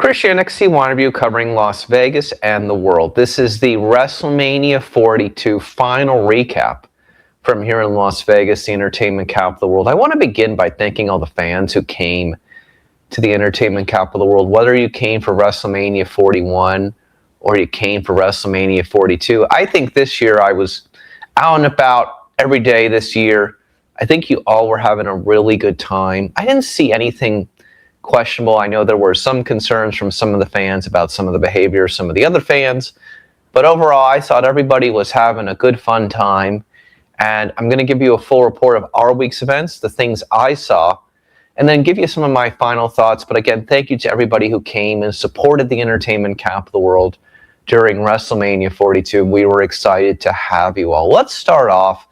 Christianic CYInterview covering Las Vegas and the world. This is the WrestleMania 42 final recap from here in Las Vegas, the entertainment capital of the world. I want to begin by thanking all the fans who came to the entertainment capital of the world, whether you came for WrestleMania 41 or you came for WrestleMania 42. I think this year I was out and about every day this year. I think you all were having a really good time. I didn't see anything questionable. I know there were some concerns from some of the fans about some of the behavior of some of the other fans, but overall I thought everybody was having a good fun time. And I'm going to give you a full report of our week's events, the things I saw, and then give you some of my final thoughts. But again, thank you to everybody who came and supported the entertainment capital of the world during WrestleMania 42. We were excited to have you all. Let's start off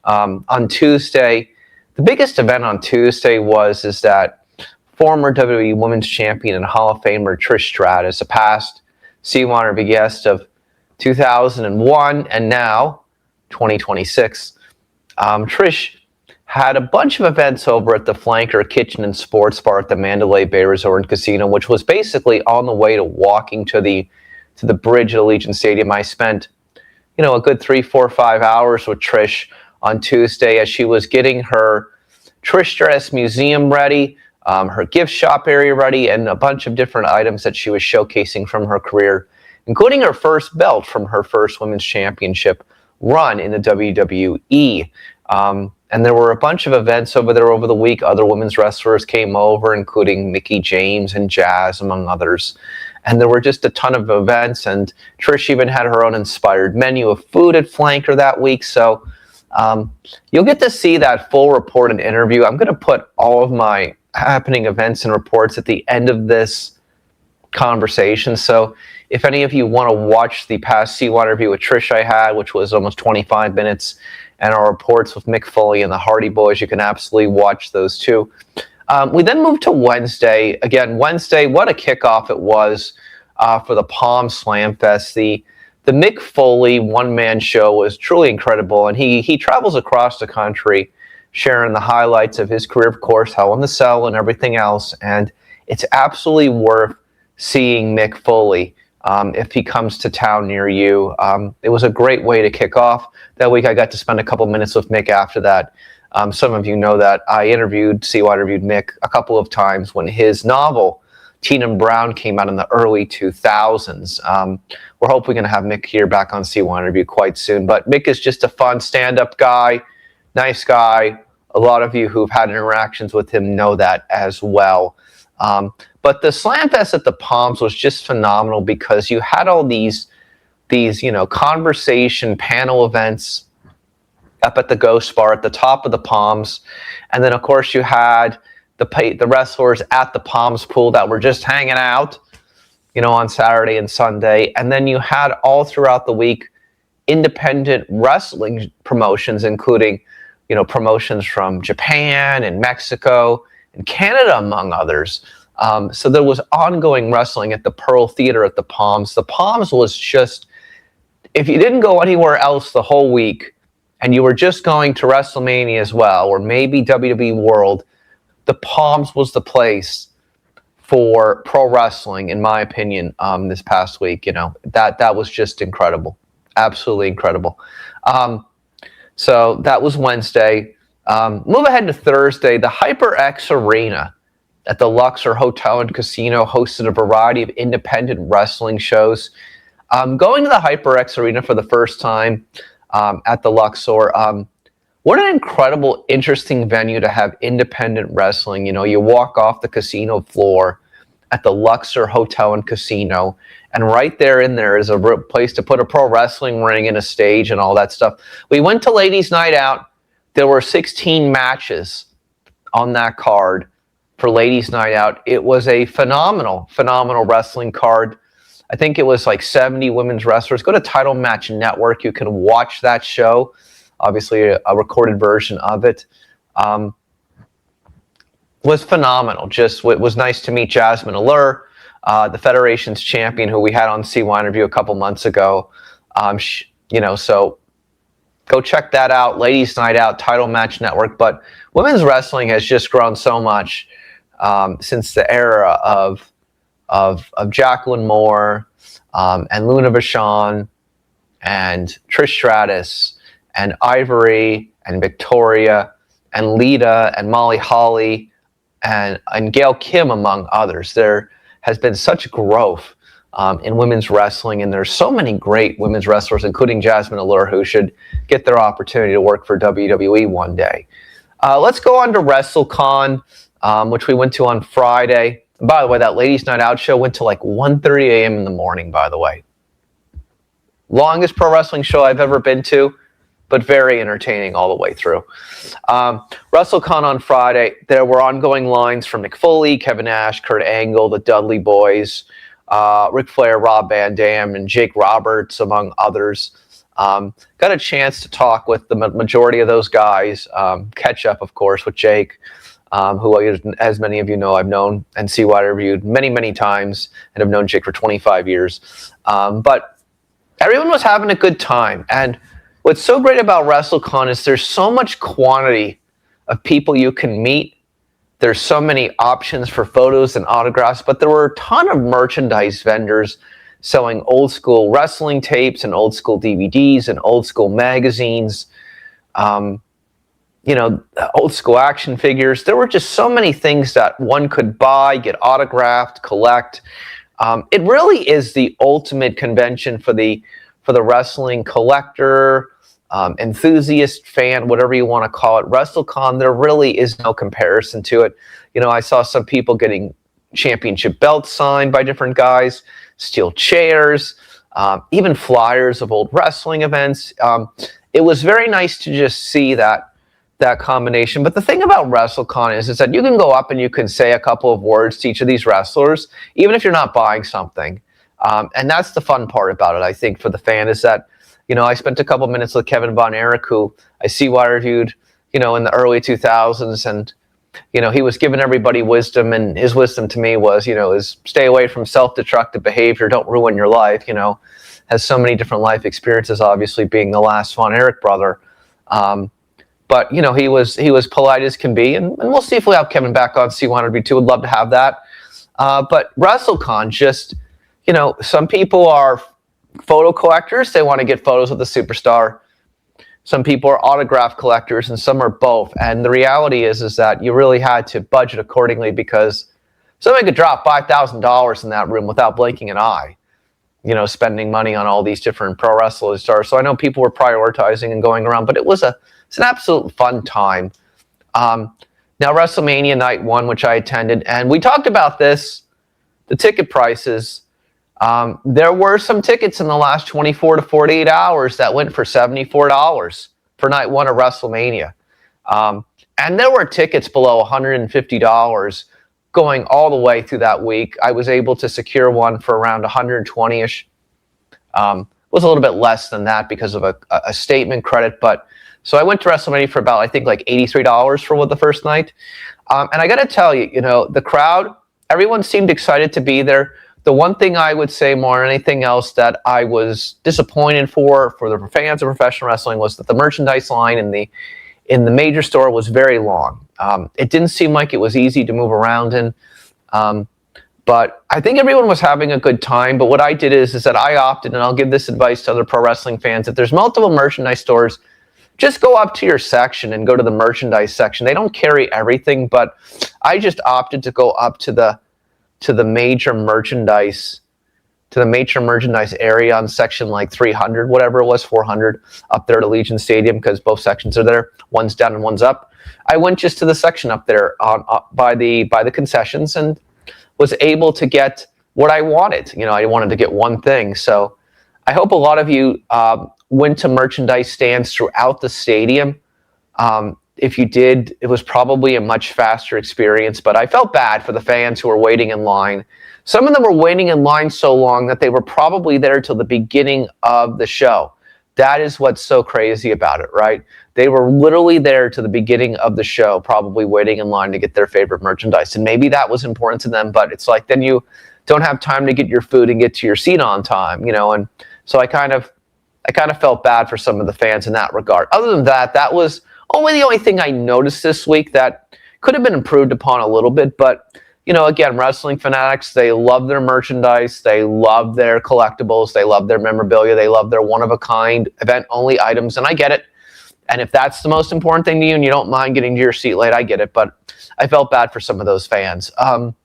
on Tuesday. The biggest event on Tuesday is that former WWE Women's Champion and Hall of Famer Trish Stratus, a past CYInterview guest of 2001 and now 2026. Trish had a bunch of events over at the Flanker Kitchen and Sports Bar at the Mandalay Bay Resort and Casino, which was basically on the way to walking to the bridge at Allegiant Stadium. I spent, a good 3, 4, 5 hours with Trish on Tuesday as she was getting her Trish Stratus Museum ready, her gift shop area ready, and a bunch of different items that she was showcasing from her career, including her first belt from her first Women's Championship run in the WWE. And there were a bunch of events over there over the week. Other women's wrestlers came over, including Mickie James and Jazz, among others. And there were just a ton of events, and Trish even had her own inspired menu of food at Flanker that week. So you'll get to see that full report and interview. I'm going to put all of my happening events and reports at the end of this conversation. So if any of you want to watch the past CYInterview with Trish I had, which was almost 25 minutes, and our reports with Mick Foley and the Hardy Boys, you can absolutely watch those too. We then moved to Wednesday. Again, Wednesday, what a kickoff it was for the Palm Slam Fest. The Mick Foley one-man show was truly incredible, and he travels across the country sharing the highlights of his career, of course, Hell in the Cell and everything else. And it's absolutely worth seeing Mick Foley if he comes to town near you. It was a great way to kick off. That week I got to spend a couple minutes with Mick after that. Some of you know that I interviewed Mick a couple of times when his novel, Tina Brown, came out in the early 2000s. We're hoping going to have Mick here back on CYInterview quite soon. But Mick is just a fun stand-up guy, nice guy. A lot of you who've had interactions with him know that as well. But the Slam Fest at the Palms was just phenomenal because you had all these conversation panel events up at the Ghost Bar at the top of the Palms. And then, of course, you had the wrestlers at the Palms pool that were just hanging out, on Saturday and Sunday. And then you had all throughout the week independent wrestling promotions, including promotions from Japan and Mexico and Canada, among others. So there was ongoing wrestling at the Pearl Theater at the Palms. The Palms was just, if you didn't go anywhere else the whole week and you were just going to WrestleMania as well, or maybe WWE World, the Palms was the place for pro wrestling, in my opinion, this past week. That was just incredible. Absolutely incredible. So that was Wednesday. Move ahead to Thursday. The HyperX Arena at the Luxor Hotel and Casino hosted a variety of independent wrestling shows. Going to the HyperX Arena for the first time at the Luxor, what an incredible, interesting venue to have independent wrestling. You walk off the casino floor at the Luxor Hotel and Casino, and right there in there is a place to put a pro wrestling ring and a stage and all that stuff. We went to Ladies' Night Out. There were 16 matches on that card for Ladies' Night Out. It was a phenomenal wrestling card. I think it was like 70 women's wrestlers. Go to Title Match Network. You can watch that show. Obviously, a recorded version of it. Was phenomenal. Just it was nice to meet Jasmine Allure, the Federation's champion, who we had on CYInterview a couple months ago. So go check that out. Ladies' Night Out, Title Match Network. But women's wrestling has just grown so much since the era of of Jacqueline Moore and Luna Vachon and Trish Stratus and Ivory and Victoria and Lita and Molly Holly and Gail Kim, among others. There has been such growth in women's wrestling, and there's so many great women's wrestlers, including Jasmine Allure, who should get their opportunity to work for WWE one day. Let's go on to WrestleCon, which we went to on Friday. And by the way, that Ladies Night Out show went to like 1:30 a.m. in the morning, by the way. Longest pro wrestling show I've ever been to, but very entertaining all the way through. WrestleCon on Friday, there were ongoing lines from Mick Foley, Kevin Nash, Kurt Angle, the Dudley Boyz, Ric Flair, Rob Van Dam, and Jake Roberts, among others. Got a chance to talk with the majority of those guys, catch up, of course, with Jake, who, as many of you know, I've known and CYInterviewed many, many times, and have known Jake for 25 years. But everyone was having a good time. And what's so great about WrestleCon is there's so much quantity of people you can meet. There's so many options for photos and autographs, but there were a ton of merchandise vendors selling old school wrestling tapes and old school DVDs and old school magazines, old school action figures. There were just so many things that one could buy, get autographed, collect. It really is the ultimate convention for the wrestling collector, enthusiast, fan, whatever you want to call it. WrestleCon, there really is no comparison to it. I saw some people getting championship belts signed by different guys, steel chairs, even flyers of old wrestling events. It was very nice to just see that combination. But the thing about WrestleCon is that you can go up and you can say a couple of words to each of these wrestlers, even if you're not buying something. And that's the fun part about it, I think, for the fan, is that, I spent a couple minutes with Kevin Von Erich, who I CYInterviewed, in the early 2000s. And, he was giving everybody wisdom. And his wisdom to me was, is stay away from self-destructive behavior. Don't ruin your life. Has so many different life experiences, obviously being the last Von Erich brother. But, he was polite as can be. And we'll see if we have Kevin back on CYInterview too. Would love to have that. But WrestleCon, just, some people are photo collectors. They want to get photos with the superstar. Some people are autograph collectors, and some are both. And the reality is that you really had to budget accordingly, because somebody could drop $5,000 in that room without blinking an eye, spending money on all these different pro wrestling stars. So I know people were prioritizing and going around, but it's an absolute fun time. Now, WrestleMania Night 1, which I attended, and we talked about this, the ticket prices. There were some tickets in the last 24 to 48 hours that went for $74 for Night 1 of WrestleMania. And there were tickets below $150 going all the way through that week. I was able to secure one for around 120-ish. Was a little bit less than that because of a statement credit, but so I went to WrestleMania for about, I think, like $83 for the first night. And I got to tell you, the crowd, everyone seemed excited to be there. The one thing I would say more than anything else that I was disappointed for the fans of professional wrestling was that the merchandise line in the major store was very long. It didn't seem like it was easy to move around in. But I think everyone was having a good time. But what I did is that I opted, and I'll give this advice to other pro wrestling fans, if there's multiple merchandise stores, just go up to your section and go to the merchandise section. They don't carry everything, but I just opted to go up to the major merchandise area on section like 300, whatever it was, 400, up there at Allegiant Stadium, because both sections are there. One's down and one's up. I went just to the section up there by the concessions and was able to get what I wanted. I wanted to get one thing. So I hope a lot of you went to merchandise stands throughout the stadium. If you did, it was probably a much faster experience, but I felt bad for the fans who were waiting in line. Some of them were waiting in line so long that they were probably there till the beginning of the show. That is what's so crazy about it, right? They were literally there to the beginning of the show, probably waiting in line to get their favorite merchandise. And maybe that was important to them, but it's like then you don't have time to get your food and get to your seat on time, and so I kind of felt bad for some of the fans in that regard. Other than that, that was the only thing I noticed this week that could have been improved upon a little bit. But, again, wrestling fanatics, they love their merchandise, they love their collectibles, they love their memorabilia, they love their one-of-a-kind event-only items, and I get it. And if that's the most important thing to you and you don't mind getting to your seat late, I get it. But I felt bad for some of those fans. Only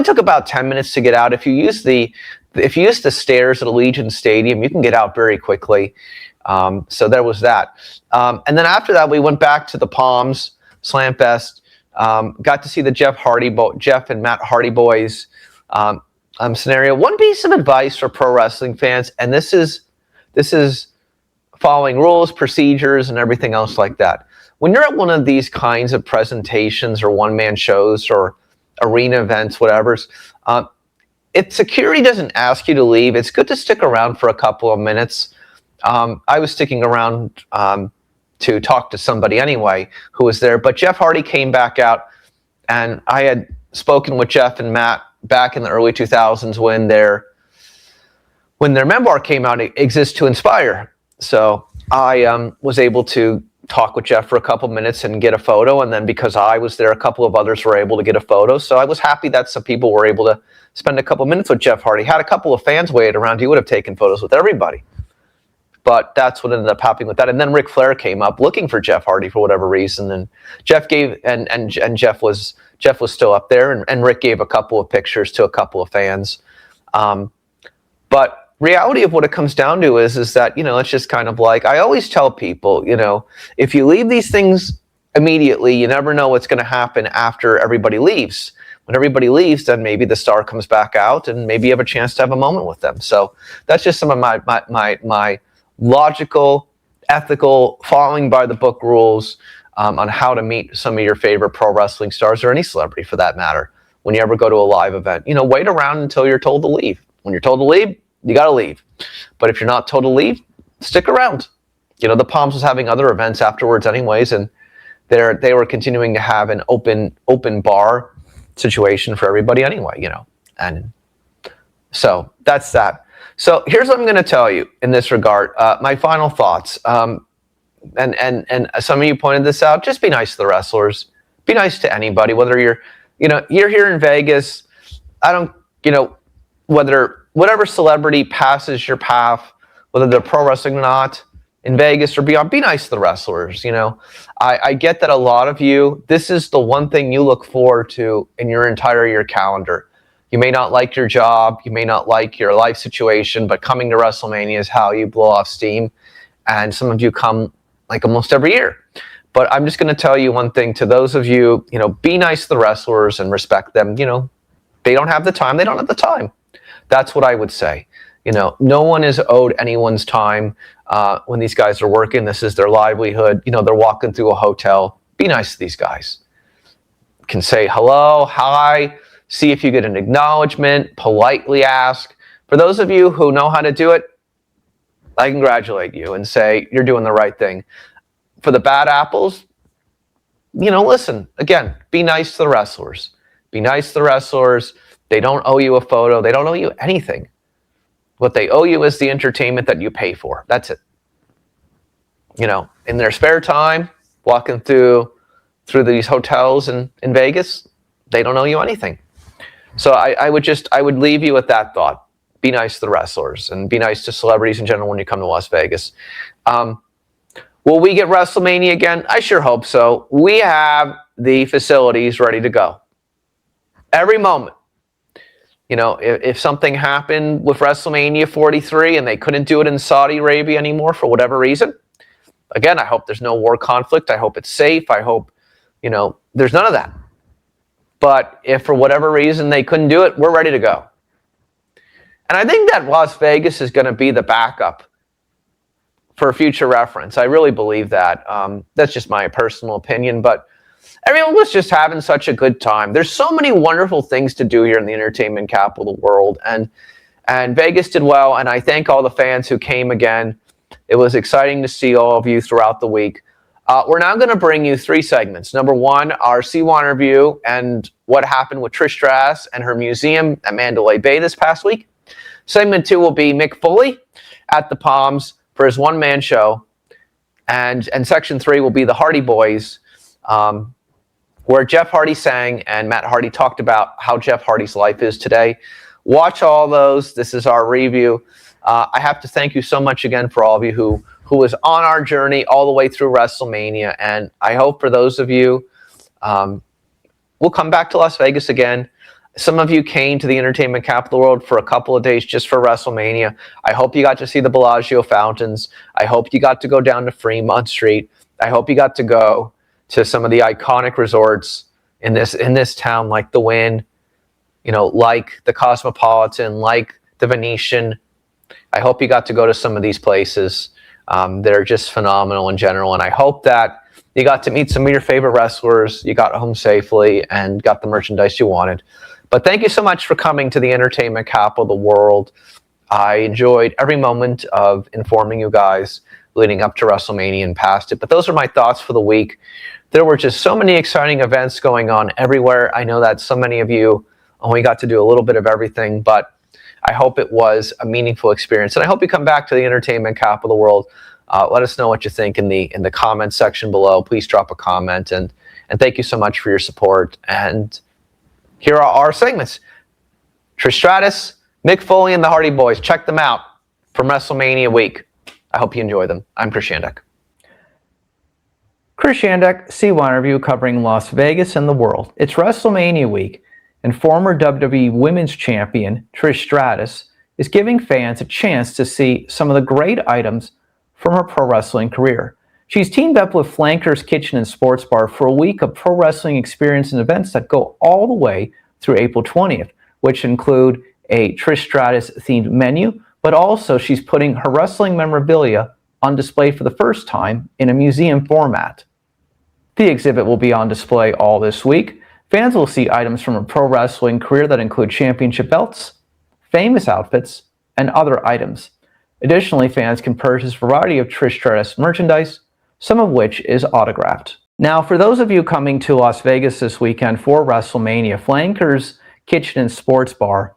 took about 10 minutes to get out. If you use the stairs at Allegiant Stadium, you can get out very quickly. So there was that. And then after that, we went back to the Palms Slam Fest. Got to see the Jeff and Matt Hardy boys scenario. One piece of advice for pro wrestling fans, and this is following rules, procedures, and everything else like that. When you're at one of these kinds of presentations or one-man shows or arena events, whatever, if security doesn't ask you to leave, it's good to stick around for a couple of minutes. I was sticking around to talk to somebody anyway who was there, but Jeff Hardy came back out, and I had spoken with Jeff and Matt back in the early 2000s when their memoir came out, Exist to Inspire. So I was able to talk with Jeff for a couple minutes and get a photo, and then because I was there, a couple of others were able to get a photo. So I was happy that some people were able to spend a couple minutes with Jeff Hardy. Had a couple of fans waited around. He would have taken photos with everybody. But that's what ended up happening with that. And then Ric Flair came up looking for Jeff Hardy for whatever reason, and Jeff gave and Jeff was still up there, and Rick gave a couple of pictures to a couple of fans. But reality of what it comes down to is that, it's just kind of like, I always tell people, if you leave these things immediately, you never know what's going to happen after everybody leaves. When everybody leaves, then maybe the star comes back out and maybe you have a chance to have a moment with them. So that's just some of my logical, ethical, following by the book rules on how to meet some of your favorite pro wrestling stars, or any celebrity for that matter, when you ever go to a live event. Wait around until you're told to leave. When you're told to leave, you got to leave. But if you're not told to leave, stick around. The Palms was having other events afterwards anyways, and they were continuing to have an open bar situation for everybody anyway, And so that's that. So here's what I'm going to tell you in this regard. My final thoughts. And some of you pointed this out. Just be nice to the wrestlers. Be nice to anybody, whether you're here in Vegas. I don't, whatever celebrity passes your path, whether they're pro wrestling or not, in Vegas or beyond, be nice to the wrestlers. I get that a lot of you, this is the one thing you look forward to in your entire year calendar. You may not like your job, you may not like your life situation, but coming to WrestleMania is how you blow off steam. And some of you come like almost every year. But I'm just going to tell you one thing to those of you, be nice to the wrestlers and respect them. They don't have the time, they don't have the time. That's what I would say. No one is owed anyone's time when these guys are working. This is their livelihood. They're walking through a hotel. Be nice to these guys. You can say hello, hi, see if you get an acknowledgement, politely ask. For those of you who know how to do it, I congratulate you and say you're doing the right thing. For the bad apples, listen, again, be nice to the wrestlers. Be nice to the wrestlers. They don't owe you a photo. They don't owe you anything. What they owe you is the entertainment that you pay for. That's it. In their spare time, walking through these hotels in Vegas, they don't owe you anything. So I would leave you with that thought. Be nice to the wrestlers and be nice to celebrities in general when you come to Las Vegas. Will we get WrestleMania again? I sure hope so. We have the facilities ready to go. Every moment. If something happened with WrestleMania 43 and they couldn't do it in Saudi Arabia anymore for whatever reason, again, I hope there's no war conflict. I hope it's safe. I hope, there's none of that. But if for whatever reason they couldn't do it, we're ready to go. And I think that Las Vegas is going to be the backup for future reference. I really believe that. That's just my personal opinion, but everyone was just having such a good time. There's so many wonderful things to do here in the entertainment capital of the world, and Vegas did well, and I thank all the fans who came again. It was exciting to see all of you throughout the week. We're now going to bring you 3 segments. Number 1, our CYInterview and what happened with Trish Stratus and her museum at Mandalay Bay this past week. Segment 2 will be Mick Foley at the Palms for his one-man show, and section 3 will be the Hardy Boys where Jeff Hardy sang and Matt Hardy talked about how Jeff Hardy's life is today. Watch all those. This is our review. I have to thank you so much again for all of you who was on our journey all the way through WrestleMania. And I hope for those of you, we'll come back to Las Vegas again. Some of you came to the entertainment capital of the world for a couple of days just for WrestleMania. I hope you got to see the Bellagio fountains. I hope you got to go down to Fremont Street. I hope you got to go to some of the iconic resorts in this town, like the Wynn, like the Cosmopolitan, like the Venetian. I hope you got to go to some of these places. They're just phenomenal in general. And I hope that you got to meet some of your favorite wrestlers, you got home safely, and got the merchandise you wanted. But thank you so much for coming to the entertainment capital of the world. I enjoyed every moment of informing you guys leading up to WrestleMania and past it. But those are my thoughts for the week. There were just so many exciting events going on everywhere. I know that so many of you only got to do a little bit of everything, but I hope it was a meaningful experience. And I hope you come back to the entertainment capital of the world. Let us know what you think in the comments section below. Please drop a comment. And thank you so much for your support. And here are our segments. Trish Stratus, Mick Foley, and the Hardy Boys. Check them out from WrestleMania week. I hope you enjoy them. I'm Chris Shandek. Chris Shandek, CYInterview, covering Las Vegas and the world. It's WrestleMania week, and former WWE Women's Champion Trish Stratus is giving fans a chance to see some of the great items from her pro wrestling career. She's teamed up with Flanker's Kitchen and Sports Bar for a week of pro wrestling experience and events that go all the way through April 20th, which include a Trish Stratus themed menu, but also she's putting her wrestling memorabilia on display for the first time in a museum format. The exhibit will be on display all this week. Fans will see items from her pro wrestling career that include championship belts, famous outfits, and other items. Additionally, fans can purchase a variety of Trish Stratus merchandise, some of which is autographed. Now, for those of you coming to Las Vegas this weekend for WrestleMania, Flanker's Kitchen and Sports Bar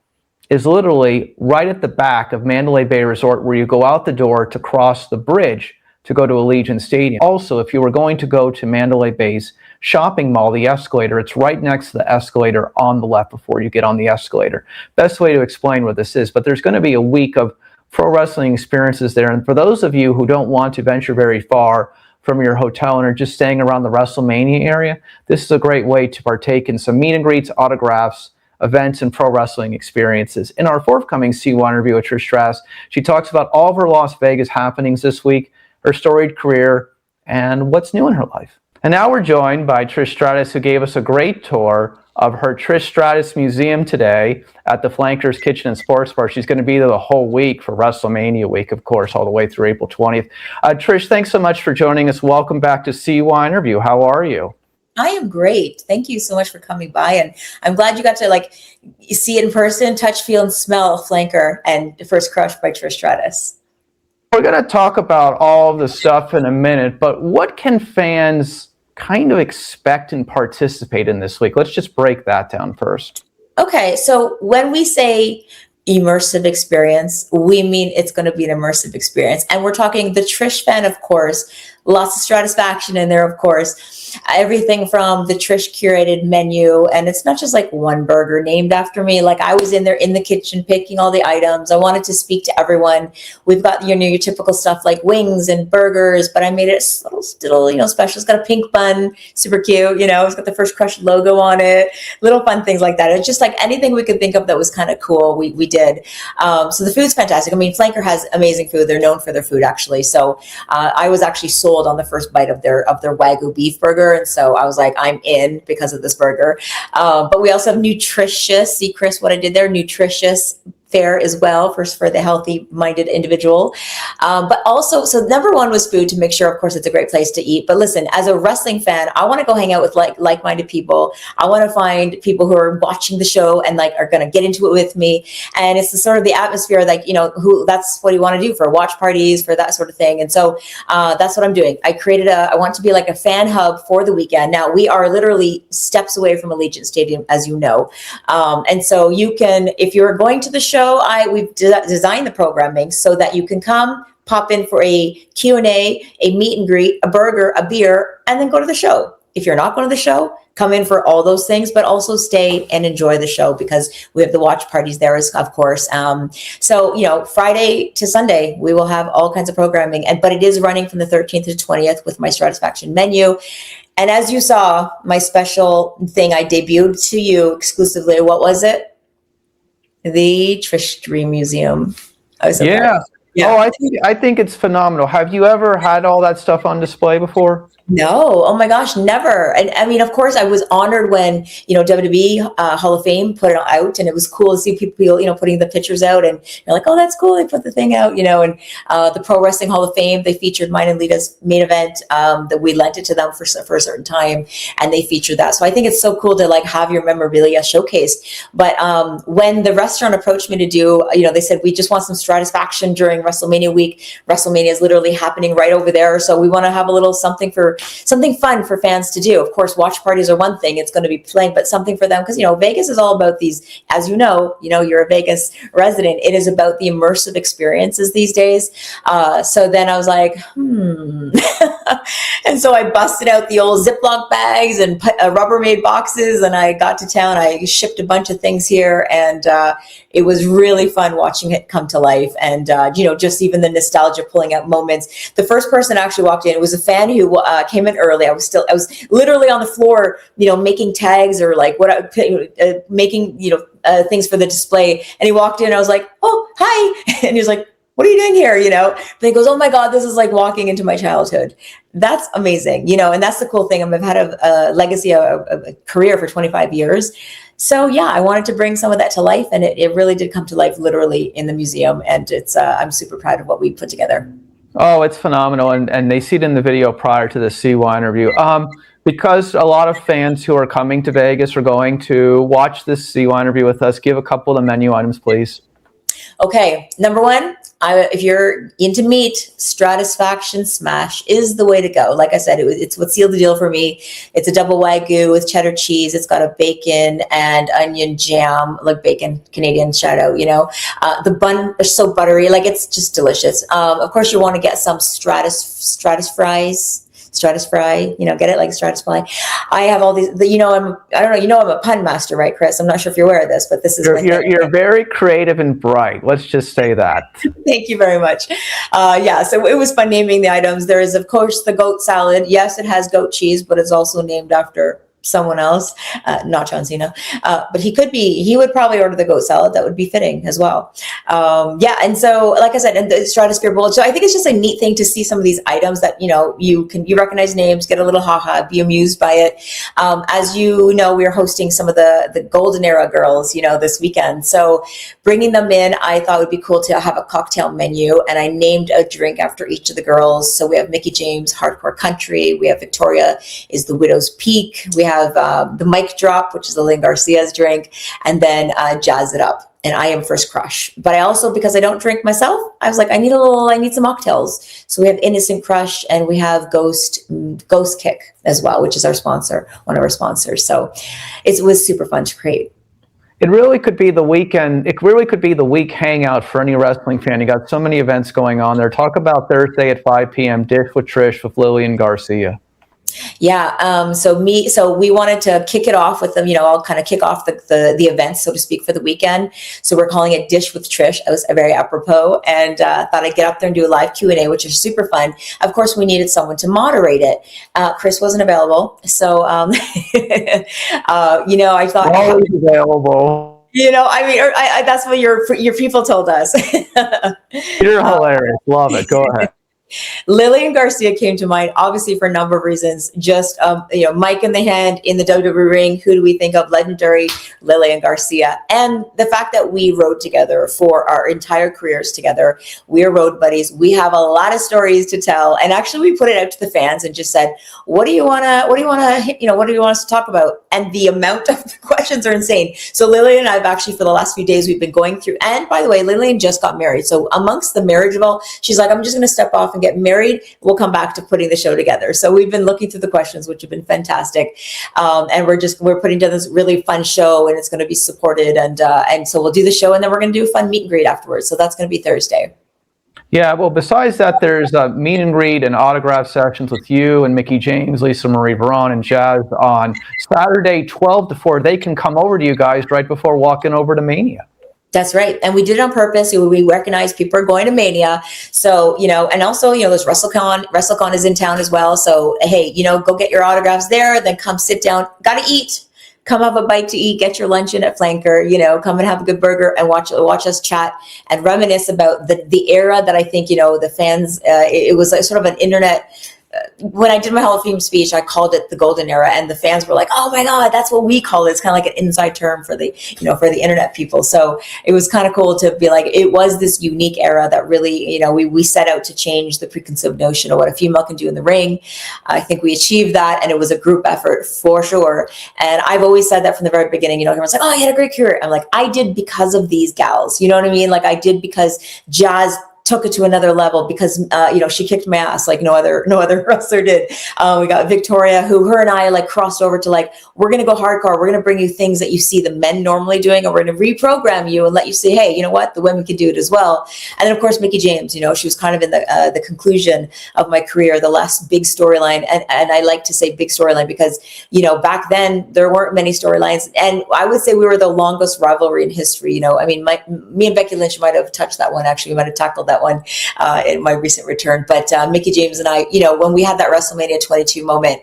is literally right at the back of Mandalay Bay Resort, where you go out the door to cross the bridge to go to Allegiant Stadium. Also, if you were going to go to Mandalay Bay's shopping mall, the escalator, it's right next to the escalator on the left before you get on the escalator. Best way to explain what this is, but there's going to be a week of pro wrestling experiences there. And for those of you who don't want to venture very far from your hotel and are just staying around the WrestleMania area, this is a great way to partake in some meet and greets, autographs, events, and pro wrestling experiences. In our forthcoming CYInterview with Trish Stratus, she talks about all of her Las Vegas happenings this week, her storied career, and what's new in her life. And now we're joined by Trish Stratus, who gave us a great tour of her Trish Stratus Museum today at the Flanker's Kitchen and Sports Bar. She's going to be there the whole week for WrestleMania week, of course, all the way through April 20th. Trish, thanks so much for joining us. Welcome back to CYInterview. How are you? I am great. Thank you so much for coming by. And I'm glad you got to see it in person, touch, feel, and smell Flanker and First Crush by Trish Stratus. We're going to talk about all of the stuff in a minute, but what can fans kind of expect and participate in this week? Let's just break that down first. Okay, so when we say immersive experience, we mean it's going to be an immersive experience. And we're talking the Trish fan, of course, lots of Stratusfaction in there, of course, everything from the Trish curated menu. And it's not just one burger named after me. I was in there in the kitchen picking all the items. I wanted to speak to everyone. We've got your typical stuff like wings and burgers, but I made it little special. It's got a pink bun, super cute. It's got the First Crush logo on it. Little fun things like that. It's just anything we could think of that was kind of cool. We did. So the food's fantastic. I mean, Flanker has amazing food. They're known for their food, actually. So I was actually sold on the first bite of their Wagyu beef burger. And so I was like, I'm in because of this burger. But we also have nutritious. See, Chris, what I did there? Nutritious fare as well for the healthy-minded individual. But also, so number one was food, to make sure, of course, it's a great place to eat. But listen, as a wrestling fan, I want to go hang out with like-minded people. I want to find people who are watching the show and are going to get into it with me. And it's the sort of the atmosphere, that's what you want to do for watch parties, for that sort of thing. And so that's what I'm doing. I want to be like a fan hub for the weekend. Now, we are literally steps away from Allegiant Stadium, as you know. And so you can, if you're going to the show, we've designed the programming so that you can come, pop in for a Q&A, a meet and greet, a burger, a beer, and then go to the show. if you're not going to the show, come in for all those things, but also stay and enjoy the show because we have the watch parties there, of course. So, you know, Friday to Sunday, we will have all kinds of programming, but it is running from the 13th to 20th with my Stratisfaction menu. And as you saw, my special thing I debuted to you exclusively, what was it? The Trish Dream Museum. I was so proud. Yeah. Oh, I think it's phenomenal. Have you ever had all that stuff on display before? No. Oh my gosh, never. And I mean, of course, I was honored when, you know, WWE Hall of Fame put it out, and it was cool to see people, you know, putting the pictures out, and you're like, oh, that's cool. They put the thing out, you know, and the Pro Wrestling Hall of Fame, they featured mine and Lita's main event that we lent it to them for a certain time, and they featured that. So I think it's so cool to like have your memorabilia showcased. But when the restaurant approached me to do, you know, they said, we just want some Stratisfaction during WrestleMania week. WrestleMania is literally happening right over there. So we want to have a little something fun for fans to do. Of course, watch parties are one thing, it's going to be playing, but something for them, because, you know, Vegas is all about these, as you know, you're a Vegas resident. It is about the immersive experiences these days. So then I was like, and so I busted out the old Ziploc bags and Rubbermaid boxes, and I got to town. I shipped a bunch of things here, and it was really fun watching it come to life. And, you know, just even the nostalgia, pulling out moments. The first person actually walked in, it was a fan who came in early. I was literally on the floor, you know, making tags or like making, you know, things for the display. And he walked in and I was like, oh, hi. And he was like, what are you doing here? You know, and he goes, oh my God, this is like walking into my childhood. That's amazing. You know, and that's the cool thing. I've had a legacy, a career for 25 years. So yeah, I wanted to bring some of that to life, and it really did come to life literally in the museum. And it's, I'm super proud of what we put together. Oh, it's phenomenal. And they see it in the video prior to the CY interview. Because a lot of fans who are coming to Vegas are going to watch this CY interview with us, give a couple of the menu items, please. Okay, number one, if you're into meat, Stratisfaction Smash is the way to go. Like I said, it's what sealed the deal for me. It's a double Wagyu with cheddar cheese. It's got a bacon and onion jam, like bacon, Canadian shout out, you know. The bun is so buttery, like it's just delicious. Of course, you want to get some Stratus fries. Stratus fry, you know, get it like Stratus fly. I have all these, you know, I'm a pun master, right, Chris? I'm not sure if you're aware of this, but this is you're very creative and bright. Let's just say that. Thank you very much. Yeah, so it was fun naming the items. There is, of course, the goat salad. Yes, it has goat cheese, but it's also named after someone else, not John Cena, but he would probably order the goat salad. That would be fitting as well. Yeah, and so like I said, and the Stratosphere Bowl. So I think it's just a neat thing to see some of these items that, you know, you recognize names, get a little haha, be amused by it. As you know, we're hosting some of the golden era girls, you know, this weekend. So bringing them in, I thought it would be cool to have a cocktail menu, and I named a drink after each of the girls. So we have Mickey James, Hardcore Country. We have Victoria is the Widow's Peak. We have the Mic Drop, which is Lillian Garcia's drink, and then Jazz It Up. And I am First Crush. But I also, because I don't drink myself, I was like, I need some mocktails. So we have Innocent Crush, and we have Ghost Kick as well, which is our sponsor, one of our sponsors. So it was super fun to create. It really could be the weekend. It really could be the week hangout for any wrestling fan. You got so many events going on there. Talk about Thursday at 5 p.m. Dish with Trish with Lillian Garcia. Yeah. So we wanted to kick it off with them, you know, I'll kind of kick off the event, so to speak, for the weekend. So we're calling it Dish with Trish. It was very apropos, and thought I'd get up there and do a live Q&A, which is super fun. Of course, we needed someone to moderate it. Chris wasn't available. So, you know, I thought always available. You know, I mean, that's what your people told us. You're hilarious. Love it. Go ahead. Lillian Garcia came to mind, obviously for a number of reasons. Just, you know, mic in the hand in the WWE ring. Who do we think of? Legendary Lillian Garcia. And the fact that we rode together for our entire careers together. We're road buddies. We have a lot of stories to tell. And actually, we put it out to the fans and just said, what do you want us to talk about? And the amount of questions are insane. So Lillian and I've actually, for the last few days, we've been going through. And by the way, Lillian just got married. So amongst the marriage of all, she's like, I'm just going to step off and get married. We'll come back to putting the show together. So we've been looking through the questions, which have been fantastic. And we're putting together this really fun show, and it's going to be supported. And so we'll do the show, and then we're going to do a fun meet and greet afterwards. So that's going to be Thursday. Yeah, well, besides that, there's meet and greet and autograph sections with you and Mickey James, Lisa Marie Varon, and Jazz on Saturday, 12 to 4. They can come over to you guys right before walking over to Mania. That's right. And we did it on purpose. We recognize people are going to Mania. So, and also, there's WrestleCon. WrestleCon is in town as well. So, hey, go get your autographs there, then come sit down. Got to eat. Come have a bite to eat, get your lunch in at Flanker, come and have a good burger and watch us chat and reminisce about the era that I think, the fans, it was like sort of an internet. When I did my Hall of Fame speech, I called it the golden era, and the fans were like, "Oh my God, that's what we call it." It's kind of like an inside term for the, for the internet people. So it was kind of cool to be like, it was this unique era that really, we set out to change the preconceived notion of what a female can do in the ring. I think we achieved that, and it was a group effort for sure. And I've always said that from the very beginning. Everyone's like, "Oh, you had a great career." I'm like, I did because of these gals. You know what I mean? Like I did because Jazz took it to another level because, she kicked my ass like no other wrestler did. We got Victoria, who her and I like crossed over to like, we're going to go hardcore. We're going to bring you things that you see the men normally doing, and we're going to reprogram you and let you say, hey, you know what? The women can do it as well. And then of course, Mickey James, she was kind of in the conclusion of my career, the last big storyline. And I like to say big storyline because, back then there weren't many storylines. And I would say we were the longest rivalry in history. I mean, me and Becky Lynch might have touched that one. Actually, we might have tackled that one in my recent return. But Mickey James and I, when we had that WrestleMania 22 moment,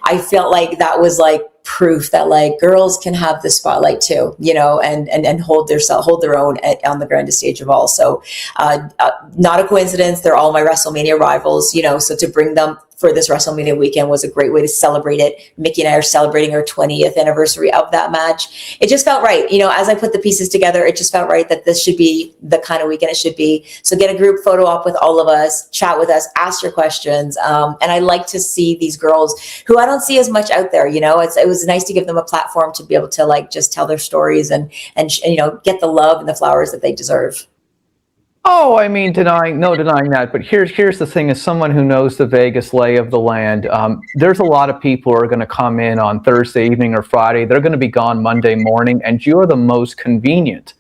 I felt like that was like proof that like girls can have the spotlight too, and hold their own on the grandest stage of all. So not a coincidence. They're all my WrestleMania rivals, so to bring them for this WrestleMania weekend was a great way to celebrate it. Mickey and I are celebrating our 20th anniversary of that match. It just felt right. As I put the pieces together, it just felt right that this should be the kind of weekend it should be. So get a group photo op with all of us, chat with us, ask your questions. And I like to see these girls who I don't see as much out there. It was nice to give them a platform to be able to like just tell their stories and get the love and the flowers that they deserve. Oh, I mean, no denying that. But here's the thing: as someone who knows the Vegas lay of the land, there's a lot of people who are going to come in on Thursday evening or Friday. They're going to be gone Monday morning, and you're the most convenient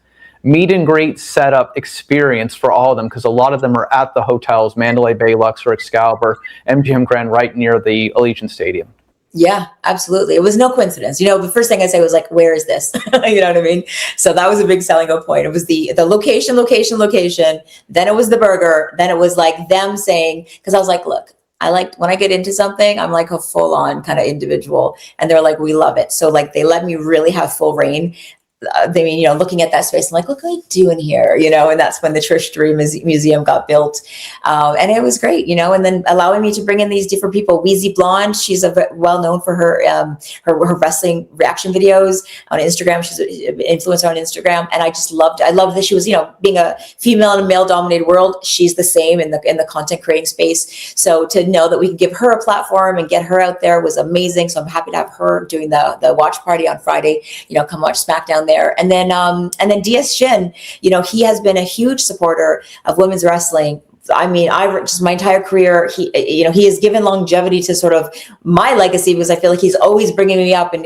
meet and greet setup experience for all of them because a lot of them are at the hotels: Mandalay Bay, Luxor, Excalibur, MGM Grand, right near the Allegiant Stadium. Yeah, absolutely. It was no coincidence. The first thing I say was like, where is this? You know what I mean? So that was a big selling point. It was the location. Then it was the burger. Then it was like them saying, because I was like, look, when I get into something, I'm like a full on kind of individual. And they're like, we love it. So like they let me really have full reign. Looking at that space, I'm like, what can I do in here? And that's when the Trish Dream Museum got built. And it was great, and then allowing me to bring in these different people. Wheezy Blonde, she's well known for her wrestling reaction videos on Instagram. She's an influencer on Instagram. And I love that she was, being a female in a male dominated world, she's the same in the content creating space. So to know that we can give her a platform and get her out there was amazing. So I'm happy to have her doing the watch party on Friday, come watch SmackDown there. And then DS Shin, he has been a huge supporter of women's wrestling. I mean, just my entire career, he has given longevity to sort of my legacy because I feel like he's always bringing me up and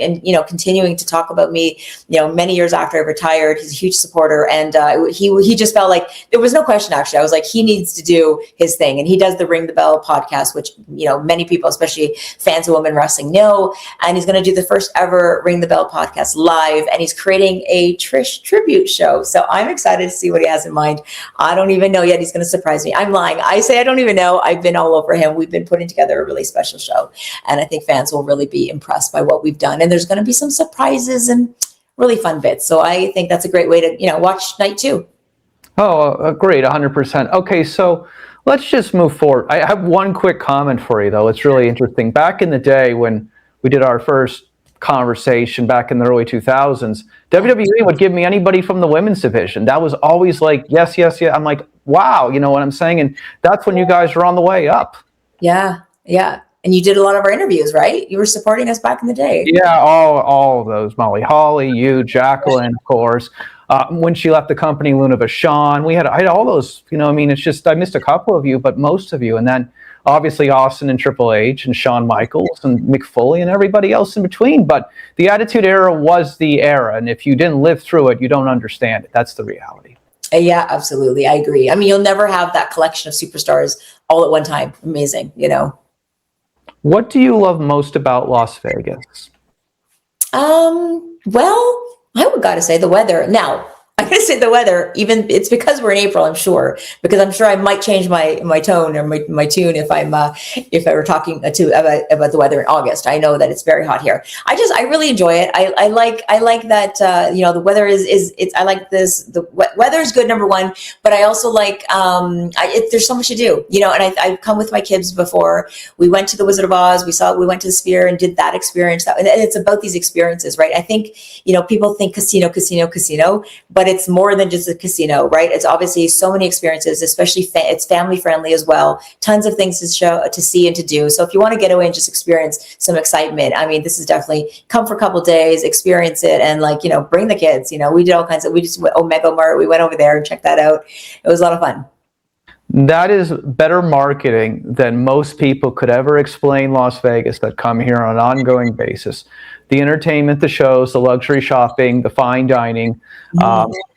continuing to talk about me, many years after I retired. He's a huge supporter. And he just felt like there was no question, actually. I was like, he needs to do his thing. And he does the Ring the Bell podcast, which, many people, especially fans of women wrestling, know. And he's going to do the first ever Ring the Bell podcast live. And he's creating a Trish tribute show. So I'm excited to see what he has in mind. I don't even know yet. He's going to surprise me. I'm lying. I say I don't even know. I've been all over him. We've been putting together a really special show, and I think fans will really be impressed by what we've done. And there's going to be some surprises and really fun bits. So I think that's a great way to watch night 2. Oh, great, 100%. Okay, so let's just move forward. I have one quick comment for you, though. It's really interesting. Back in the day when we did our first conversation back in the early 2000s, WWE would give me anybody from the women's division. That was always like, yes. I'm like, wow, you know what I'm saying? And that's when you guys were on the way up. Yeah. And you did a lot of our interviews, right? You were supporting us back in the day. Yeah, all of those. Molly Holly, you, Jacqueline, of course. When she left the company, Luna Vachon. I had all those, it's just, I missed a couple of you, but most of you. And then obviously Austin and Triple H and Shawn Michaels and Mick Foley and everybody else in between. But the Attitude Era was the era. And if you didn't live through it, you don't understand it. That's the reality. Yeah, absolutely. I agree. I mean, you'll never have that collection of superstars all at one time. Amazing, you know. What do you love most about Las Vegas? Well, I would gotta say the weather. Now, I gotta say the weather, even it's because we're in April, I'm sure, because I'm sure I might change my tone or my tune if if I were talking about the weather in August. I know that it's very hot here. I really enjoy it. I like that the weather is I like this. The weather is good, number one, but I also like there's so much to do, and I've come with my kids before. We went to the Wizard of Oz. We went to the Sphere and did that experience. And it's about these experiences, right? I think people think casino, but it's more than just a casino, right? It's obviously so many experiences, especially it's family friendly as well. Tons of things to see and to do. So if you want to get away and just experience some excitement, I mean, this is definitely come for a couple of days, experience it, and bring the kids. We did all kinds of. We just went Omega Mart. We went over there and checked that out. It was a lot of fun. That is better marketing than most people could ever explain Las Vegas that come here on an ongoing basis. The entertainment, the shows, the luxury shopping, the fine dining,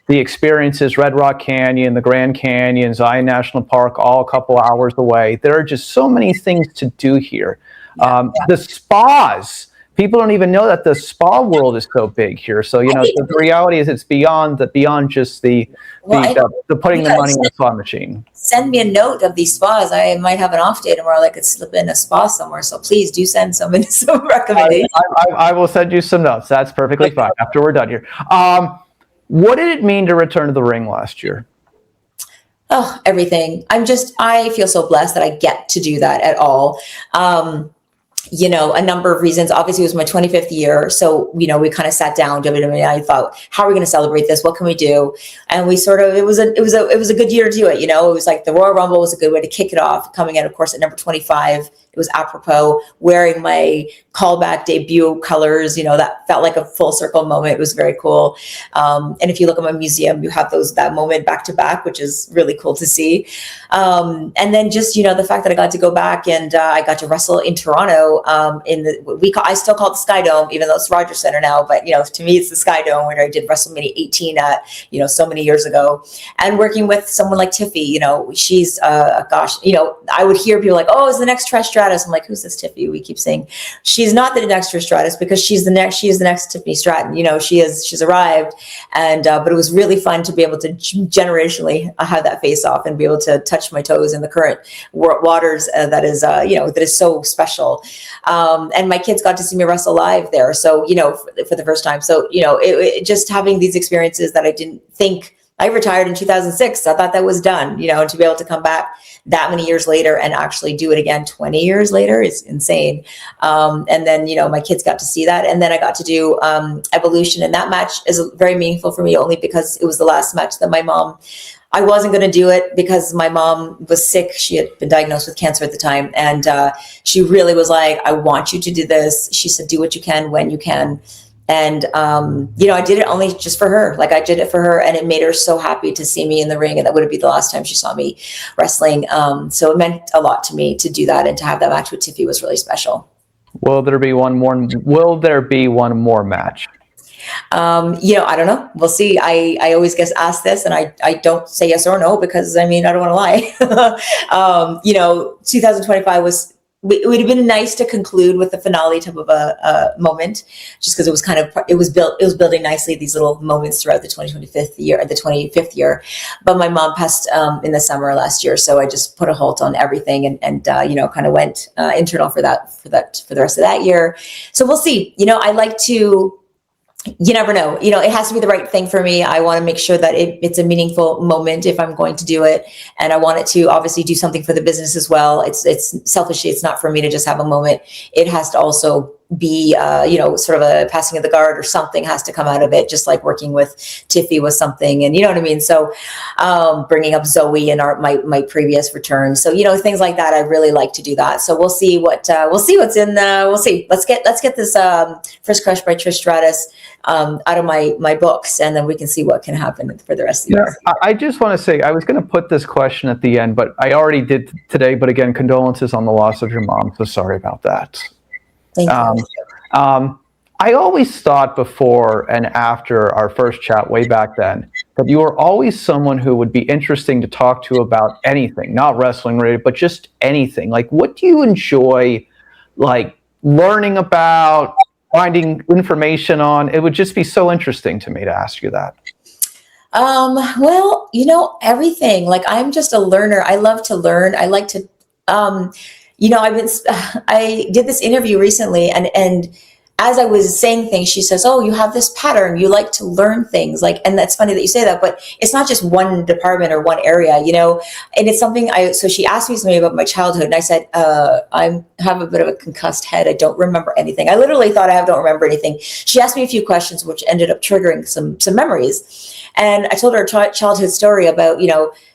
the experiences, Red Rock Canyon, the Grand Canyon, Zion National Park, all a couple hours away. There are just so many things to do here. The spas. People don't even know that the spa world is so big here. So, the reality is it's beyond just the putting the money in the slot machine. Send me a note of these spas. I might have an off day tomorrow. I could slip in a spa somewhere. So please do send some recommendations. I will send you some notes. That's perfectly fine after we're done here. What did it mean to return to the ring last year? Oh, everything. I feel so blessed that I get to do that at all. A number of reasons. Obviously, it was my 25th year. So, we kind of sat down, WWE, and I thought, how are we going to celebrate this? What can we do? And we it was a good year to do it. It was like the Royal Rumble was a good way to kick it off, coming out, of course, at number 25. It was apropos, wearing my callback debut colors, that felt like a full circle moment. It was very cool. And if you look at my museum, you have that moment back to back, which is really cool to see. And then just, the fact that I got to go back and I got to wrestle in Toronto I still call it the Sky Dome, even though it's Rogers Center now, but, to me, it's the Sky Dome where I did WrestleMania 18 at, so many years ago. And working with someone like Tiffy, she's, I would hear people like, oh, is the next Trish Stratus? I'm like, who's this Tiffy? We keep saying she's not the next Trish Stratus because she is the next Tiffany Stratton. She's arrived. And, but it was really fun to be able to generationally have that face off and be able to touch my toes in the current waters that is so special. And my kids got to see me wrestle live there. So, for the first time. So, just having these experiences that I didn't think. I retired in 2006. I thought that was done, and to be able to come back that many years later and actually do it again 20 years later is insane. And then, my kids got to see that. And then I got to do Evolution. And that match is very meaningful for me only because it was the last match that I wasn't going to do it because my mom was sick. She had been diagnosed with cancer at the time. And she really was like, I want you to do this. She said, do what you can when you can. And, I did it only just for her. Like I did it for her and it made her so happy to see me in the ring. And that would be the last time she saw me wrestling. So it meant a lot to me to do that and to have that match with Tiffy was really special. Will there be one more match? I don't know. We'll see. I always get asked this and I don't say yes or no because I don't want to lie. 2025 it would have been nice to conclude with the finale type of a moment, just because it was building nicely these little moments throughout the 25th year. But my mom passed in the summer last year, so I just put a halt on everything and kind of went internal for the rest of that year. So we'll see. I like to. You never know. It has to be the right thing for me. I want to make sure that it's a meaningful moment if I'm going to do it. And I want it to obviously do something for the business as well. It's selfishly, it's not for me to just have a moment. It has to also be, sort of a passing of the guard or something has to come out of it, just like working with Tiffy was something. And you know what I mean? So bringing up Zoe and my previous return. So, things like that, I really like to do that. So we'll see what's in, we'll see. Let's get this First Crush by Trish Stratus out of my books, and then we can see what can happen for the rest of the year. I just want to say, I was going to put this question at the end, but I already did today. But again, condolences on the loss of your mom. So sorry about that. Thank you. I always thought before and after our first chat way back then that you were always someone who would be interesting to talk to about anything, not wrestling related, but just anything. Like, what do you enjoy, like, learning about, finding information on? It would just be so interesting to me to ask you that. Well, everything. Like, I'm just a learner. I love to learn. I like to, I did this interview recently, and as I was saying things, she says, "Oh, you have this pattern. You like to learn things." Like, and that's funny that you say that, but it's not just one department or one area, and it's something so she asked me something about my childhood, and I said, I have a bit of a concussed head. I don't remember anything. I literally thought I don't remember anything. She asked me a few questions, which ended up triggering some memories. And I told her a childhood story about,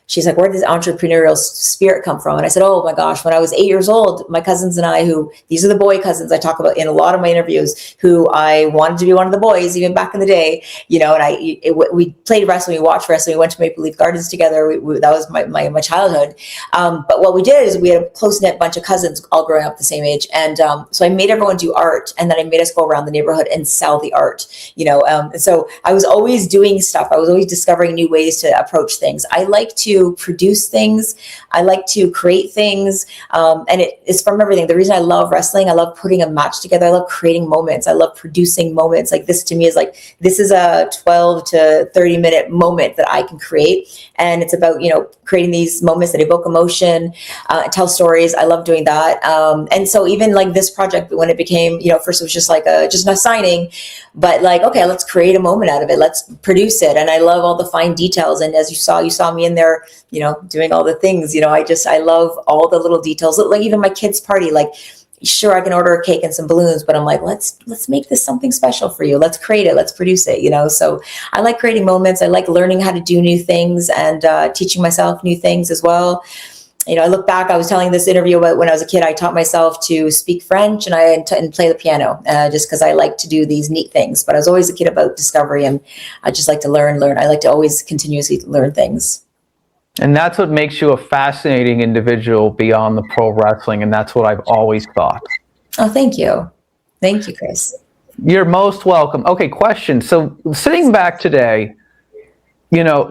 she's like, where did this entrepreneurial spirit come from? And I said, oh my gosh, when I was 8 years old, my cousins and I, these are the boy cousins I talk about in a lot of my interviews, who I wanted to be one of the boys, even back in the day, and we played wrestling, we watched wrestling, we went to Maple Leaf Gardens together. That was my childhood. But what we did is we had a close-knit bunch of cousins all growing up the same age. And so I made everyone do art, and then I made us go around the neighborhood and sell the art, and so I was always doing stuff. I was always discovering new ways to approach things. I like to produce things. I like to create things. And it's from everything. The reason I love wrestling, I love putting a match together. I love creating moments. I love producing moments. Like, this to me is like, this is a 12 to 30 minute moment that I can create. And it's about, creating these moments that evoke emotion, tell stories. I love doing that. And so even like this project, when it became, first it was just like just a signing, but like, okay, let's create a moment out of it. Let's produce it. And I love all the fine details. And as you saw me in there, doing all the things, I love all the little details. Like even my kids' party, like, sure, I can order a cake and some balloons, but I'm like, let's make this something special for you. Let's create it. Let's produce it, So I like creating moments. I like learning how to do new things and teaching myself new things as well. I look back, I was telling this interview about when I was a kid, I taught myself to speak French and play the piano, just because I like to do these neat things. But I was always a kid about discovery, and I just like to learn. I like to always continuously learn things. And that's what makes you a fascinating individual beyond the pro wrestling. And that's what I've always thought. Oh, thank you. Thank you, Chris. You're most welcome. Okay, question. So sitting back today,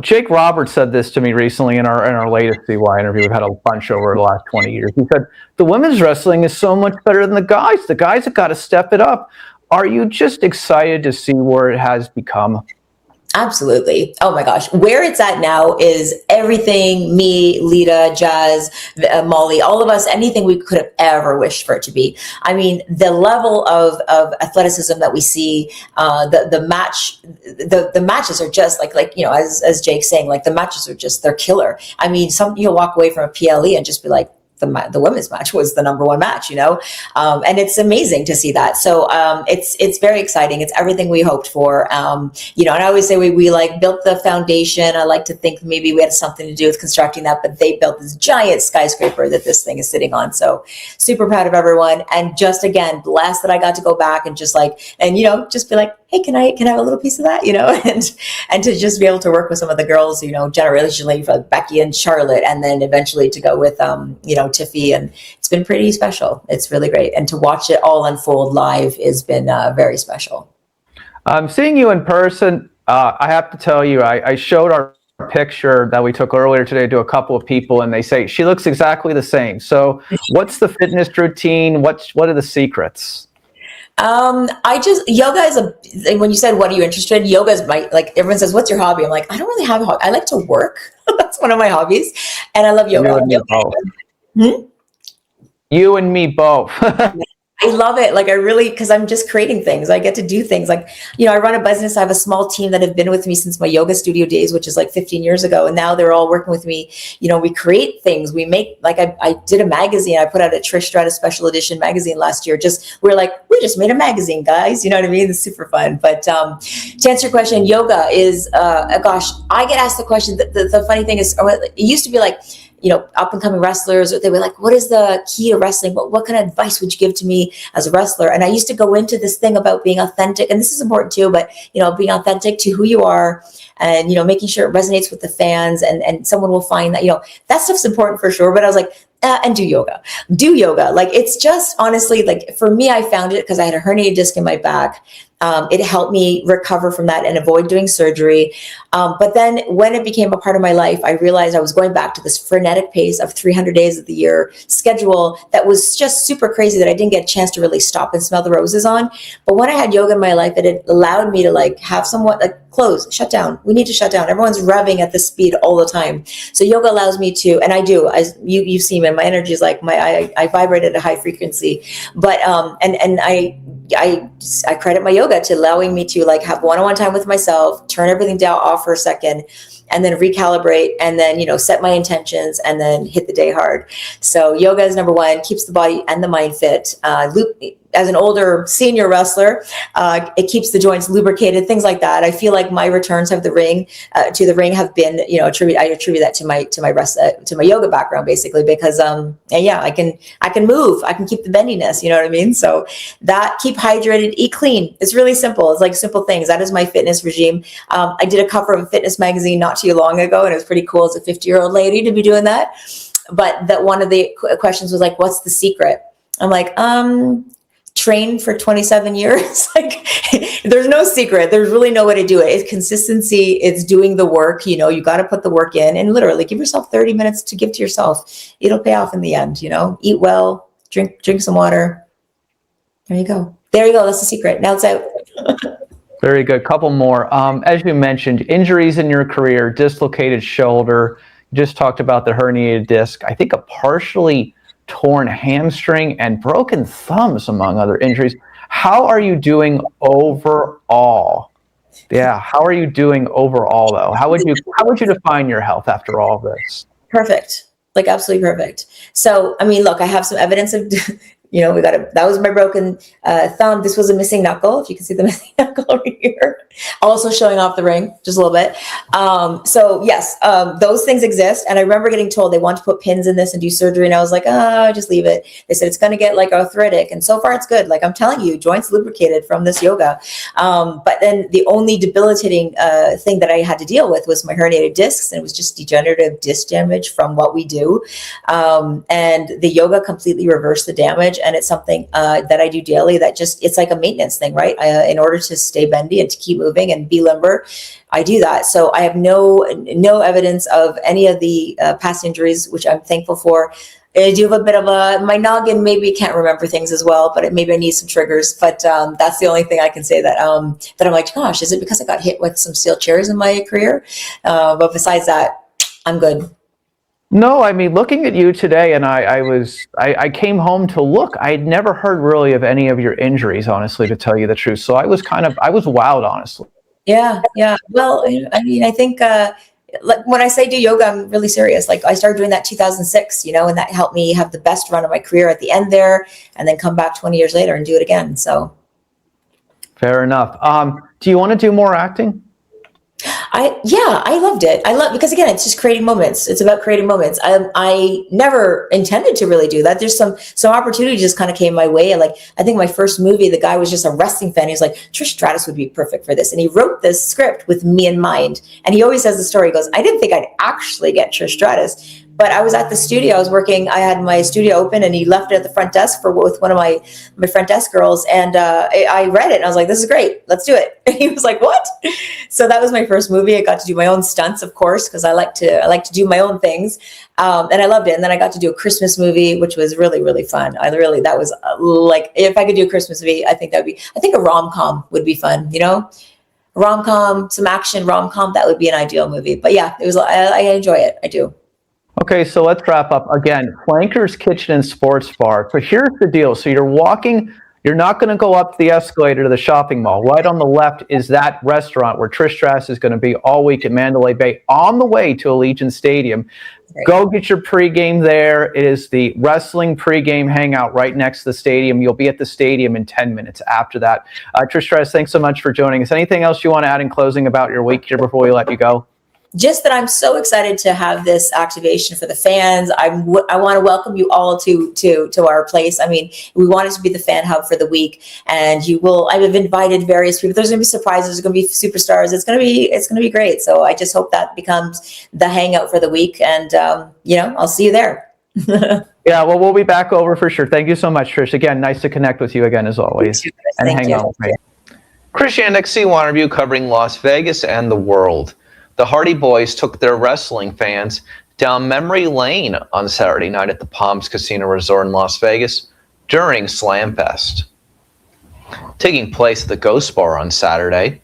Jake Roberts said this to me recently in our latest CY interview. We've had a bunch over the last 20 years. He said, the women's wrestling is so much better than the guys. The guys have got to step it up. Are you just excited to see where it has become? Absolutely. Oh my gosh. Where it's at now is everything, me, Lita, Jazz, Molly, all of us, anything we could have ever wished for it to be. I mean, the level of athleticism that we see, the matches are just like, as Jake's saying, like the matches are just, they're killer. I mean, you'll walk away from a PLE and just be like, the women's match was the number one match, and it's amazing to see that. So it's very exciting. It's everything we hoped for. And I always say we like built the foundation. I like to think maybe we had something to do with constructing that, but they built this giant skyscraper that this thing is sitting on. So super proud of everyone, and just again blessed that I got to go back and just be like, hey, can I have a little piece of that, and to just be able to work with some of the girls, generationally, for Becky and Charlotte, and then eventually to go with Tiffy, and it's been pretty special. It's really great, and to watch it all unfold live has been very special. Seeing you in person, I have to tell you, I showed our picture that we took earlier today to a couple of people, and they say she looks exactly the same. So what's the fitness routine? What are the secrets? Yoga is when you said, what are you interested in? Yoga is everyone says, what's your hobby? I'm like, I don't really have a hobby. I like to work. That's one of my hobbies. And I love yoga. You and me both. I love it. Like, I really, because I'm just creating things. I get to do things like, I run a business. I have a small team that have been with me since my yoga studio days, which is like 15 years ago. And now they're all working with me. We create things. We make, like, I did a magazine. I put out a Trish Stratus special edition magazine last year. We just made a magazine, guys. You know what I mean? It's super fun. But to answer your question, yoga is, gosh, I get asked the question. The funny thing is, it used to be like, up and coming wrestlers, they were like, what is the key to wrestling? What kind of advice would you give to me as a wrestler? And I used to go into this thing about being authentic, and this is important too, but, being authentic to who you are, and, making sure it resonates with the fans, and someone will find that, that stuff's important for sure. But I was like, and do yoga. Do yoga. Like, it's just honestly, like, for me, I found it because I had a herniated disc in my back. It helped me recover from that and avoid doing surgery. But then when it became a part of my life, I realized I was going back to this frenetic pace of 300 days of the year schedule that was just super crazy that I didn't get a chance to really stop and smell the roses on. But when I had yoga in my life, it allowed me to like have somewhat like close, shut down. We need to shut down. Everyone's revving at this speed all the time. So yoga allows me to, and I do, you see me, my energy is like I vibrate at a high frequency, but, and I credit my yoga to allowing me to like have one-on-one time with myself, turn everything down off for a second, and then recalibrate, and then, set my intentions, and then hit the day hard. So yoga is number one, keeps the body and the mind fit. As an older senior wrestler, it keeps the joints lubricated, things like that. I feel like my returns to the ring have been, I attribute that to my yoga background, basically, because I can move, I can keep the bendiness, you know what I mean? So that, keep hydrated, eat clean. It's really simple. It's like simple things. That is my fitness regime. I did a cover of a fitness magazine not too long ago, and it was pretty cool as a 50-year-old lady to be doing that. But that one of the questions was like, what's the secret? I'm like, trained for 27 years. Like, there's no secret. There's really no way to do it. It's consistency. It's doing the work. You got to put the work in, and literally give yourself 30 minutes to give to yourself. It'll pay off in the end. Eat well, drink some water. There you go. That's the secret. Now it's out. Very good. Couple more. As you mentioned, injuries in your career, dislocated shoulder. You just talked about the herniated disc. I think a partially torn hamstring and broken thumbs, among other injuries. How are you doing overall? Yeah, how are you doing overall, though? How would you define your health after all of this? Perfect. Like, absolutely perfect. So, I mean, look, I have some evidence of, that was my broken thumb. This was a missing knuckle. If you can see the missing knuckle over here, also showing off the ring just a little bit. So yes, those things exist. And I remember getting told they want to put pins in this and do surgery. And I was like, just leave it. They said, it's going to get like arthritic. And so far it's good. Like, I'm telling you, joints lubricated from this yoga. But then the only debilitating thing that I had to deal with was my herniated discs. And it was just degenerative disc damage from what we do. And the yoga completely reversed the damage. And it's something that I do daily that it's like a maintenance thing, right? In order to stay bendy and to keep moving and be limber, I do that. So I have no evidence of any of the past injuries, which I'm thankful for. I do have a bit of my noggin maybe can't remember things as well, but maybe I need some triggers. But that's the only thing I can say that I'm like, gosh, is it because I got hit with some steel chairs in my career? But besides that, I'm good. No, I mean, looking at you today, and I came home to look. I had never heard really of any of your injuries, honestly, to tell you the truth. So I was wowed, honestly. Yeah. Well, I mean, I think like when I say do yoga, I'm really serious. Like, I started doing that 2006, and that helped me have the best run of my career at the end there, and then come back 20 years later and do it again. So. Fair enough. Do you want to do more acting? I loved it. Because again, it's just creating moments. It's about creating moments. I never intended to really do that. There's some opportunity just kind of came my way. Like, I think my first movie, the guy was just a wrestling fan. He was like, Trish Stratus would be perfect for this. And he wrote this script with me in mind. And he always says the story. He goes, I didn't think I'd actually get Trish Stratus. But I was at the studio. I was working. I had my studio open, and he left it at the front desk with one of my front desk girls. And I read it, and I was like, "This is great. Let's do it." And he was like, "What?" So that was my first movie. I got to do my own stunts, of course, because I like to do my own things, and I loved it. And then I got to do a Christmas movie, which was really, really fun. That was like, if I could do a Christmas movie, I think a rom-com would be fun. Rom-com, some action rom-com. That would be an ideal movie. But yeah, it was. I enjoy it. I do. Okay, so let's wrap up. Again, Flanker's Kitchen and Sports Bar. So here's the deal. So you're walking, you're not going to go up the escalator to the shopping mall. Right on the left is that restaurant where Trish Stratus is going to be all week at Mandalay Bay on the way to Allegiant Stadium. Great. Go get your pregame there. It is the wrestling pregame hangout right next to the stadium. You'll be at the stadium in 10 minutes after that. Trish Stratus, thanks so much for joining us. Anything else you want to add in closing about your week here before we let you go? Just that I'm so excited to have this activation for the fans. I want to welcome you all to our place. I mean, we want it to be the fan hub for the week, and I've invited various people. There's going to be surprises. There's going to be superstars. It's going to be great. So I just hope that becomes the hangout for the week, and I'll see you there. Yeah, well, we'll be back over for sure. Thank you so much, Trish. Again, nice to connect with you again as always. And Thank hang you. on with me. Chris Yannick, CYInterview covering Las Vegas and the world. The Hardy Boys took their wrestling fans down memory lane on Saturday night at the Palms Casino Resort in Las Vegas during Slamfest. Taking place at the Ghost Bar on Saturday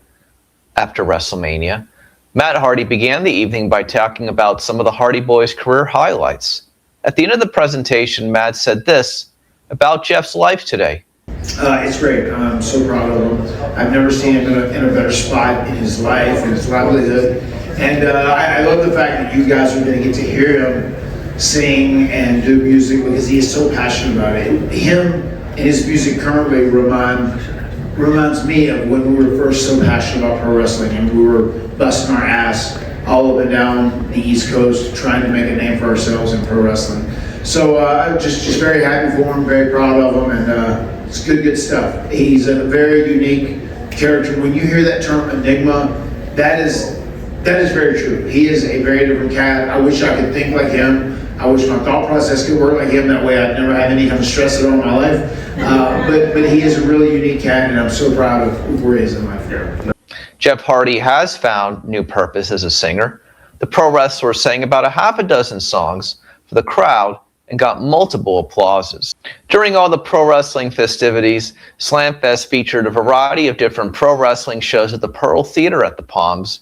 after WrestleMania, Matt Hardy began the evening by talking about some of the Hardy Boys' career highlights. At the end of the presentation, Matt said this about Jeff's life today. It's great. I'm so proud of him. I've never seen him in a better spot in his life and his livelihood. And I love the fact that you guys are going to get to hear him sing and do music because he is so passionate about it. Him and his music currently reminds me of when we were first so passionate about pro wrestling and we were busting our ass all up and down the East Coast trying to make a name for ourselves in pro wrestling. So I'm just very happy for him, very proud of him, and it's good stuff. He's a very unique character. When you hear that term enigma, that is very true. He is a very different cat. I wish I could think like him. I wish my thought process could work like him. That way I'd never have any kind of stress at all in my life. But he is a really unique cat, and I'm so proud of where he is in life. Jeff Hardy has found new purpose as a singer. The pro wrestler sang about a half a dozen songs for the crowd and got multiple applauses. During all the pro wrestling festivities, Slamfest featured a variety of different pro wrestling shows at the Pearl Theater at the Palms.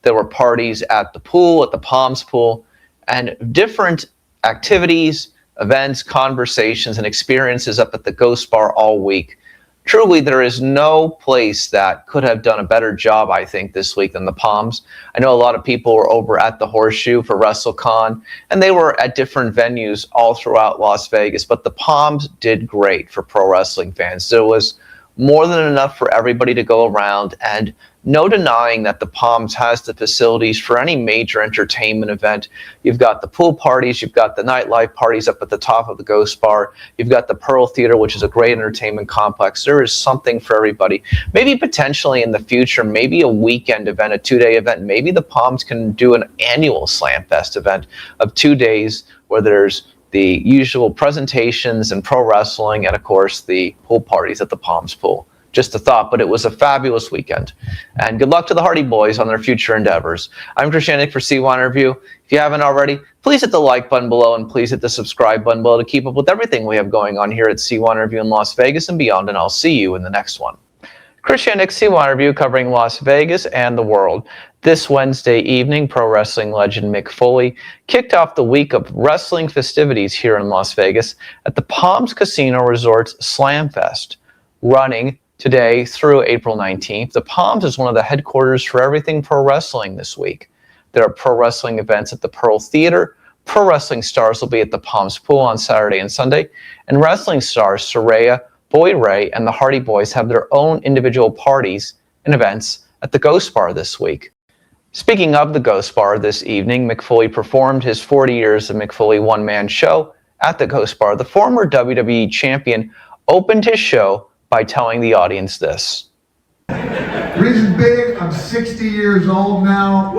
There were parties at the pool, at the Palms pool, and different activities, events, conversations, and experiences up at the Ghost Bar all week. Truly, there is no place that could have done a better job, I think, this week than the Palms. I know a lot of people were over at the Horseshoe for WrestleCon, and they were at different venues all throughout Las Vegas, but the Palms did great for pro wrestling fans. There was more than enough for everybody to go around, and no denying that the Palms has the facilities for any major entertainment event. You've got the pool parties, you've got the nightlife parties up at the top of the Ghost Bar, you've got the Pearl Theater, which is a great entertainment complex. There is something for everybody. Maybe potentially in the future, maybe a weekend event, a 2-day event, maybe the Palms can do an annual Slamfest event of 2 days where there's the usual presentations and pro wrestling and, of course, the pool parties at the Palms pool. Just a thought, but it was a fabulous weekend. And good luck to the Hardy Boys on their future endeavors. I'm Chris Yannick for CYInterview. If you haven't already, please hit the like button below and please hit the subscribe button below to keep up with everything we have going on here at CYInterview in Las Vegas and beyond, and I'll see you in the next one. Chris Yannick, CYInterview covering Las Vegas and the world. This Wednesday evening, pro wrestling legend Mick Foley kicked off the week of wrestling festivities here in Las Vegas at the Palms Casino Resort's Slamfest, running today through April 19th. The Palms is one of the headquarters for everything pro wrestling this week. There are pro wrestling events at the Pearl Theater. Pro wrestling stars will be at the Palms pool on Saturday and Sunday. And wrestling stars Saraya, Boy Ray, and the Hardy Boys have their own individual parties and events at the Ghost Bar this week. Speaking of the Ghost Bar this evening, Mick Foley performed his 40 years of Mick Foley one-man show at the Ghost Bar. The former WWE champion opened his show by telling the audience this. Reason big, I'm 60 years old now.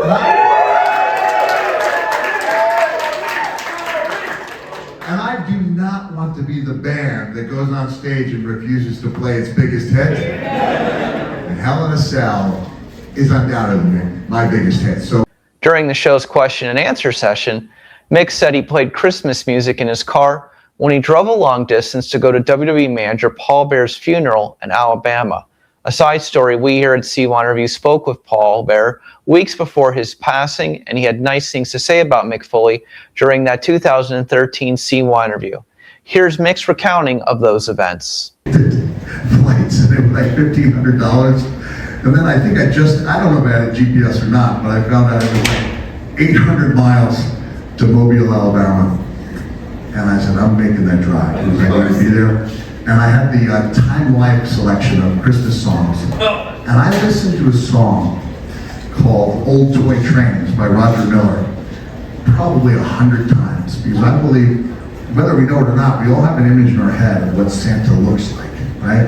And I do not want to be the band that goes on stage and refuses to play its biggest hit. And Hell in a Cell is undoubtedly my biggest hit. So during the show's question and answer session, Mick said he played Christmas music in his car when he drove a long distance to go to WWE manager Paul Bear's funeral in Alabama. A side story, we here at CYInterview spoke with Paul Bear weeks before his passing, and he had nice things to say about Mick Foley during that 2013 CYInterview. Here's Mick's recounting of those events. Flights, and they were like $1,500. And then I think I don't know if I had a GPS or not, but I found out it was like 800 miles to Mobile, Alabama. And I said, I'm making that drive because I want to be there. And I had the Time Life selection of Christmas songs. And I listened to a song called Old Toy Trains by Roger Miller probably 100 times because I believe, whether we know it or not, we all have an image in our head of what Santa looks like, right?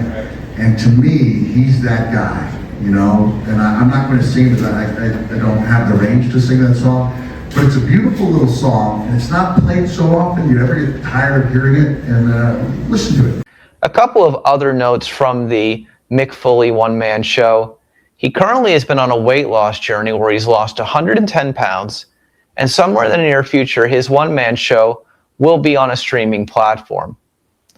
And to me, he's that guy, you know? And I'm not going to sing because I don't have the range to sing that song. But it's a beautiful little song, and it's not played so often you ever get tired of hearing it, and listen to it. A couple of other notes from the Mick Foley one-man show. He currently has been on a weight loss journey where he's lost 110 pounds, and somewhere in the near future, his one-man show will be on a streaming platform.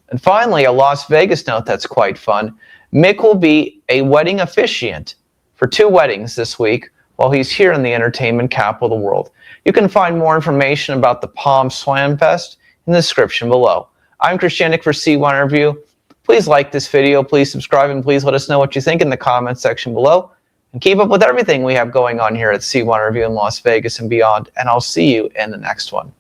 And finally, a Las Vegas note that's quite fun. Mick will be a wedding officiant for 2 weddings this week while he's here in the entertainment capital of the world. You can find more information about the Palm Slam Fest in the description below. I'm Christianic for CYInterview. Please like this video, please subscribe, and please let us know what you think in the comments section below. And keep up with everything we have going on here at CYInterview in Las Vegas and beyond. And I'll see you in the next one.